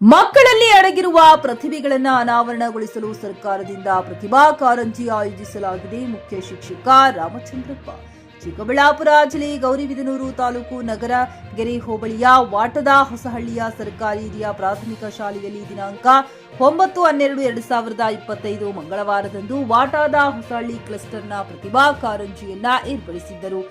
ಮಕ್ಕಳಲ್ಲಿ ಅಡಗಿರುವ ಪ್ರತಿಭೆಗಳನ್ನು ಅನಾವರಣಗೊಳಿಸಲು ಸರ್ಕಾರದಿಂದ ಪ್ರತಿಭಾ ಕಾರಂಜಿ ಆಯೋಜಿಸಲಾಗಿದೆ. ಮುಖ್ಯ ಶಿಕ್ಷಕ ರಾಮಚಂದ್ರಪ್ಪ. ಚಿಕ್ಕಬಳ್ಳಾಪುರ ಜಿಲ್ಲೆ ಗೌರಿಬಿದನೂರು ತಾಲೂಕು ನಗರಗೆರೆ ಹೋಬಳಿಯ ವಾಟದ ಹೊಸಹಳ್ಳಿಯ ಸರ್ಕಾರಿ ಹಿರಿಯ ಪ್ರಾಥಮಿಕ ಶಾಲೆಯಲ್ಲಿ ದಿನಾಂಕ 9/12/2025 ಮಂಗಳವಾರದಂದು ವಾಟಾದ ಹೊಸಹಳ್ಳಿ ಕ್ಲಸ್ಟರ್ನ ಪ್ರತಿಭಾ ಕಾರಂಜಿಯನ್ನ ಏರ್ಪಡಿಸಿದ್ದರು.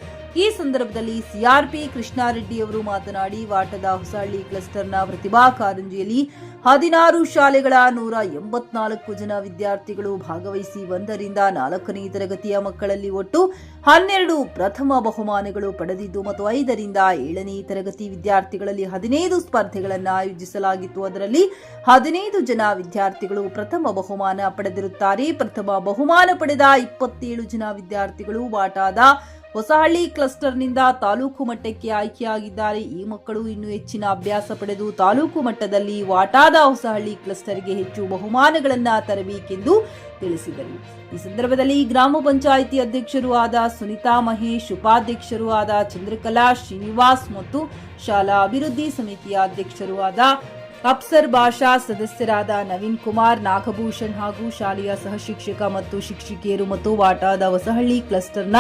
ಈ ಸಂದರ್ಭದಲ್ಲಿ ಸಿಆರ್ಪಿ ಕೃಷ್ಣಾರೆಡ್ಡಿ ಅವರು ಮಾತನಾಡಿ, ವಾಟದ ಹೊಸಹಳ್ಳಿ ಕ್ಲಸ್ಟರ್ನ ಪ್ರತಿಭಾ ಕಾರಂಜಿಯಲ್ಲಿ 16 ಶಾಲೆಗಳ 184 ಜನ ವಿದ್ಯಾರ್ಥಿಗಳು ಭಾಗವಹಿಸಿ 1ರಿಂದ 4ನೇ ತರಗತಿಯ ಮಕ್ಕಳಲ್ಲಿ ಒಟ್ಟು 12 ಪ್ರಥಮ ಬಹುಮಾನಗಳು ಪಡೆದಿದ್ದು ಮತ್ತು 5ರಿಂದ 7ನೇ ತರಗತಿ ವಿದ್ಯಾರ್ಥಿಗಳಲ್ಲಿ 15 ಸ್ಪರ್ಧೆಗಳನ್ನು ಆಯೋಜಿಸಲಾಗಿತ್ತು. ಅದರಲ್ಲಿ 15 ಜನ ವಿದ್ಯಾರ್ಥಿಗಳು ಪ್ರಥಮ ಬಹುಮಾನ ಪಡೆದಿರುತ್ತಾರೆ. ಪ್ರಥಮ ಬಹುಮಾನ ಪಡೆದ 27 ಜನ ವಿದ್ಯಾರ್ಥಿಗಳು ವಾಟಾದ ಹೊಸಹಳ್ಳಿ ಕ್ಲಸ್ಟರ್ನಿಂದ ತಾಲೂಕು ಮಟ್ಟಕ್ಕೆ ಆಯ್ಕೆಯಾಗಿದ್ದಾರೆ. ಈ ಮಕ್ಕಳು ಇನ್ನೂ ಹೆಚ್ಚಿನ ಅಭ್ಯಾಸ ಪಡೆದು ತಾಲೂಕು ಮಟ್ಟದಲ್ಲಿ ವಾಟಾದ ಹೊಸಹಳ್ಳಿ ಕ್ಲಸ್ಟರ್ಗೆ ಹೆಚ್ಚು ಬಹುಮಾನಗಳನ್ನು ತರಬೇಕೆಂದು ತಿಳಿಸಿದರು. ಈ ಸಂದರ್ಭದಲ್ಲಿ ಗ್ರಾಮ ಪಂಚಾಯಿತಿ ಅಧ್ಯಕ್ಷರು ಆದ ಸುನಿತಾ ಮಹೇಶ್, ಉಪಾಧ್ಯಕ್ಷರು ಆದ ಚಂದ್ರಕಲಾ ಶ್ರೀನಿವಾಸ್ ಮತ್ತು ಶಾಲಾ ಅಭಿವೃದ್ಧಿ ಸಮಿತಿಯ ಅಧ್ಯಕ್ಷರು ಆದ ಅಫ್ಸರ್ ಬಾಷಾ, ಸದಸ್ಯರಾದ ನವೀನ್ ಕುಮಾರ್, ನಾಗಭೂಷಣ್ ಹಾಗೂ ಶಾಲೆಯ ಸಹಶಿಕ್ಷಕ ಮತ್ತು ಶಿಕ್ಷಕಿಯರು ಮತ್ತು ವಾಟಾದ ಹೊಸಹಳ್ಳಿ ಕ್ಲಸ್ಟರ್ನ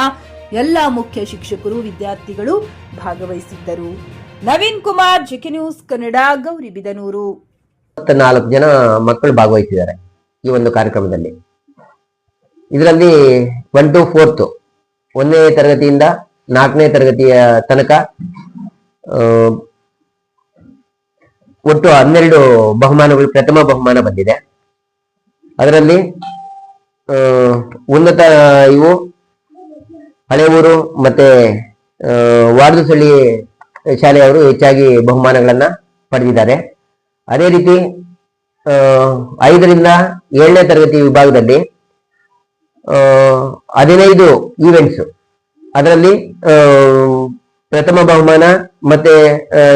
ಎಲ್ಲ ಮುಖ್ಯ ಶಿಕ್ಷಕರು, ವಿದ್ಯಾರ್ಥಿಗಳು ಭಾಗವಹಿಸಿದ್ದರು. Naveen Kumar, GK news Kannada, Gauribidanur. 24 ಜನ ಮಕ್ಕಳು ಭಾಗವಹಿಸಿದ್ದಾರೆ ಈ ಒಂದು ಕಾರ್ಯಕ್ರಮದಲ್ಲಿ. ಇದರಲ್ಲಿ 1 to 4th 1ನೇ ತರಗತಿಯಿಂದ 4ನೇ ತರಗತಿಯ ತನಕ ಒಟ್ಟು 12 ಬಹುಮಾನಗಳು, ಪ್ರಥಮ ಬಹುಮಾನ ಬಂದಿದೆ. ಅದರಲ್ಲಿ ಉನ್ನತ ಇವು ಹಳೆಯೂರು ಮತ್ತೆ ವಾರ್ದುಸಳ್ಳಿ ಶಾಲೆಯವರು ಹೆಚ್ಚಾಗಿ ಬಹುಮಾನಗಳನ್ನ ಪಡೆದಿದ್ದಾರೆ. ಅದೇ ರೀತಿ 5ರಿಂದ 7ನೇ ತರಗತಿ ವಿಭಾಗದಲ್ಲಿ 15 ಈವೆಂಟ್ಸ್, ಅದರಲ್ಲಿ ಪ್ರಥಮ ಬಹುಮಾನ ಮತ್ತೆ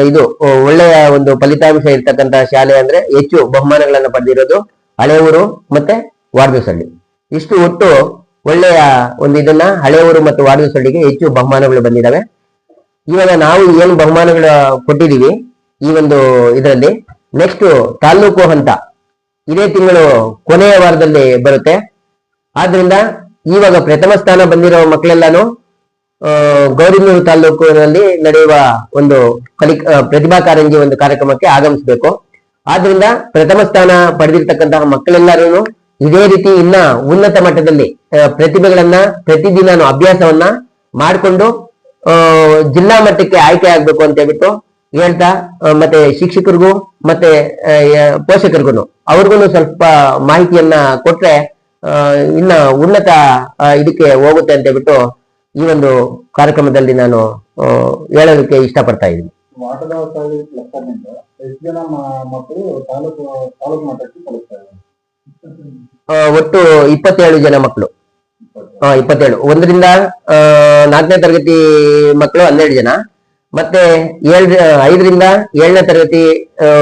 ಇದು ಒಳ್ಳೆಯ ಒಂದು ಫಲಿತಾಂಶ ಇರ್ತಕ್ಕಂಥ ಶಾಲೆ ಅಂದ್ರೆ ಹೆಚ್ಚು ಬಹುಮಾನಗಳನ್ನ ಪಡೆದಿರೋದು ಹಳೆಯೂರು ಮತ್ತೆ ವಾರ್ದುಸಳ್ಳಿ. ಇಷ್ಟು ಒಟ್ಟು ಒಳ್ಳೆಯ ಒಂದು ಇದನ್ನ ಹಳೆಯೂರು ಮತ್ತು ವಾರ್ದುಸಳ್ಳಿಗೆ ಹೆಚ್ಚು ಬಹುಮಾನಗಳು ಬಂದಿದ್ದಾವೆ. ಇವಾಗ ನಾವು ಏನು ಬಹುಮಾನಗಳು ಕೊಟ್ಟಿದ್ದೀವಿ ಈ ಒಂದು ಇದರಲ್ಲಿ, ನೆಕ್ಸ್ಟ್ ತಾಲೂಕು ಹಂತ ಇದೇ ತಿಂಗಳು ಕೊನೆಯ ವಾರದಲ್ಲಿ ಬರುತ್ತೆ. ಆದ್ರಿಂದ ಇವಾಗ ಪ್ರಥಮ ಸ್ಥಾನ ಬಂದಿರೋ ಮಕ್ಕಳೆಲ್ಲಾನು ಗೌರಿಬಿದನೂರು ತಾಲೂಕಿನಲ್ಲಿ ನಡೆಯುವ ಒಂದು ಪ್ರತಿಭಾ ಕಾರಂಜಿ ಒಂದು ಕಾರ್ಯಕ್ರಮಕ್ಕೆ ಆಗಮಿಸಬೇಕು. ಆದ್ರಿಂದ ಪ್ರಥಮ ಸ್ಥಾನ ಪಡೆದಿರ್ತಕ್ಕಂತಹ ಮಕ್ಕಳೆಲ್ಲರೂ ಇದೇ ರೀತಿ ಇನ್ನ ಉನ್ನತ ಮಟ್ಟದಲ್ಲಿ ಪ್ರತಿಭೆಗಳನ್ನ ಪ್ರತಿದಿನ ಅಭ್ಯಾಸವನ್ನ ಮಾಡಿಕೊಂಡು ಜಿಲ್ಲಾ ಮಟ್ಟಕ್ಕೆ ಆಯ್ಕೆ ಆಗ್ಬೇಕು ಅಂತ ಹೇಳ್ಬಿಟ್ಟು ಹೇಳ್ತಾ, ಮತ್ತೆ ಶಿಕ್ಷಕರಿಗೂ ಮತ್ತೆ ಪೋಷಕರಿಗೂ ಅವ್ರಿಗೂ ಸ್ವಲ್ಪ ಮಾಹಿತಿಯನ್ನ ಕೊಟ್ರೆ ಇನ್ನ ಉನ್ನತ ಇದಕ್ಕೆ ಹೋಗುತ್ತೆ ಅಂತ ಹೇಳ್ಬಿಟ್ಟು ಈ ಒಂದು ಕಾರ್ಯಕ್ರಮದಲ್ಲಿ ನಾನು ಹೇಳೋದಕ್ಕೆ ಇಷ್ಟಪಡ್ತಾ ಇದ್ದೀನಿ. ಒಟ್ಟು 27 ಜನ ಮಕ್ಕಳು, 27, 1ರಿಂದ 4ನೇ ತರಗತಿ ಮಕ್ಕಳು 12 ಜನ, ಮತ್ತೆ 5ರಿಂದ 7ನೇ ತರಗತಿ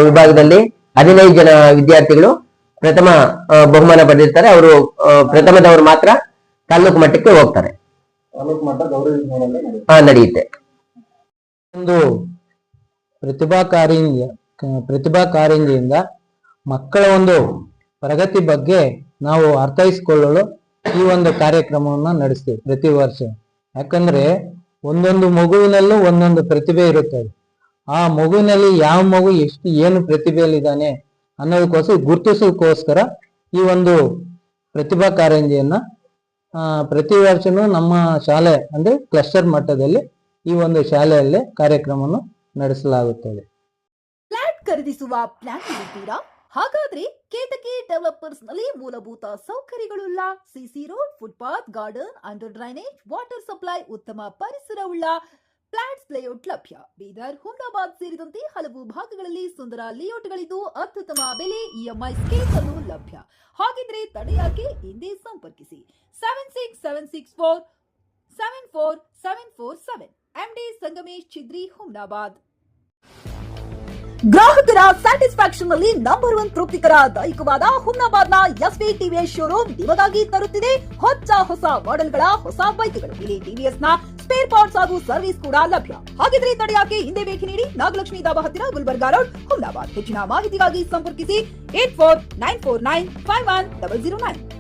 ವಿಭಾಗದಲ್ಲಿ 15 ಜನ ವಿದ್ಯಾರ್ಥಿಗಳು ಪ್ರಥಮ ಬಹುಮಾನ ಪಡೆದಿರ್ತಾರೆ. ಅವರು ಪ್ರಥಮದವರು ಮಾತ್ರ ತಾಲೂಕು ಮಟ್ಟಕ್ಕೆ ಹೋಗ್ತಾರೆ. ನಡೆಯುತ್ತೆ. ಒಂದು ಪ್ರತಿಭಾ ಕಾರಂಜಿಯಿಂದ ಮಕ್ಕಳ ಒಂದು ಪ್ರಗತಿ ಬಗ್ಗೆ ನಾವು ಅರ್ಥೈಸಿಕೊಳ್ಳಲು ಈ ಒಂದು ಕಾರ್ಯಕ್ರಮವನ್ನು ನಡೆಸ್ತೀವಿ ಪ್ರತಿ ವರ್ಷ. ಯಾಕಂದ್ರೆ ಒಂದೊಂದು ಮಗುವಿನಲ್ಲೂ ಒಂದೊಂದು ಪ್ರತಿಭೆ ಇರುತ್ತದೆ. ಆ ಮಗುವಿನಲ್ಲಿ ಯಾವ ಮಗು ಏನು ಪ್ರತಿಭೆಯಲ್ಲಿದ್ದಾನೆ ಅನ್ನೋದಕ್ಕೋಸ್ಕರ ಗುರುತಿಸೋಕ್ಕೋಸ್ಕರ ಈ ಒಂದು ಪ್ರತಿಭಾ ಕಾರಂಜಿಯನ್ನ ಪ್ರತಿ ವರ್ಷನೂ ನಮ್ಮ ಶಾಲೆ ಅಂದ್ರೆ ಕ್ಲಸ್ಟರ್ ಮಟ್ಟದಲ್ಲಿ ಈ ಒಂದು ಶಾಲೆಯಲ್ಲಿ ಕಾರ್ಯಕ್ರಮವನ್ನು ನಡೆಸಲಾಗುತ್ತದೆ. ಫ್ಲಾಟ್ ಖರೀದಿಸುವ ಪ್ಲಾನ್ ಇದ್ದೀರಾ? ಹಾಗಾದ್ರೆ ಕೇತಕಿ ಡೆವಲಪರ್ಸ್ ನಲ್ಲಿ ಮೂಲಭೂತ ಸೌಕರ್ಯಗಳುಳ್ಳ CC road, footpath, garden, under drainage, water supply, ಉತ್ತಮ ಪರಿಸರವುಳ್ಳ ಫ್ಲಾಟ್ಸ್ ಲೇಔಟ್ ಲಭ್ಯ. ಬೀದರ್, ಹುಮ್ನಾಬಾದ್ ಸೇರಿದಂತೆ ಹಲವು ಭಾಗಗಳಲ್ಲಿ ಸುಂದರ ಲೇಔಟ್ಗಳಿದ್ದು ಅತ್ಯುತ್ತಮ ಬೆಲೆ, ಇಎಂಐ ಸ್ಕೀಮ್ಸ್ ಅನ್ನು ಲಭ್ಯ. ಹಾಗಿದ್ರೆ ತಡೆಯಾಕೆ? ಹಿಂದೆ ಸಂಪರ್ಕಿಸಿ 7676474747 ಎಂಡಿ ಸಂಗಮೇಶ್ ಚಿದ್ರಿ, ಹುಮ್ನಾಬಾದ್. ಗ್ರಾಹಕರ ಸ್ಯಾಟಿಸ್ಫ್ಯಾಕ್ಷನ್ ನಲ್ಲಿ ನಂಬರ್ 1 ತೃಪ್ತಿಕರ ದೈಹಿಕವಾದ ಹುಮ್ನಾಬಾದ್ನ ಎಸ್ವಿ ಟಿವಿಎಸ್ ಶೋರೂಮ್ ನಿಮಗಾಗಿ ತರುತ್ತಿದೆ ಹೊಸ ಮಾಡೆಲ್ಗಳ ಹೊಸ ಬೈಕ್ಗಳು. ಇಲ್ಲಿ ಟಿವಿಎಸ್ ನ ಸ್ಪೇರ್ ಪಾರ್ಟ್ಸ್ ಹಾಗೂ ಸರ್ವಿಸ್ ಕೂಡ ಲಭ್ಯ. ಹಾಗಿದ್ರೆ ತಡೆಯಾಕೆ ಹಿಂದೆ ಭೇಟಿ ನೀಡಿ ನಾಗಲಕ್ಷ್ಮಿ ಧಾಬಾ ಹತ್ತಿರ ಗುಲ್ಬರ್ಗಾ ರೋಡ್, ಹುಮ್ನಾಬಾದ್. ಹೆಚ್ಚಿನ ಮಾಹಿತಿಗಾಗಿ ಸಂಪರ್ಕಿಸಿ 8494951009.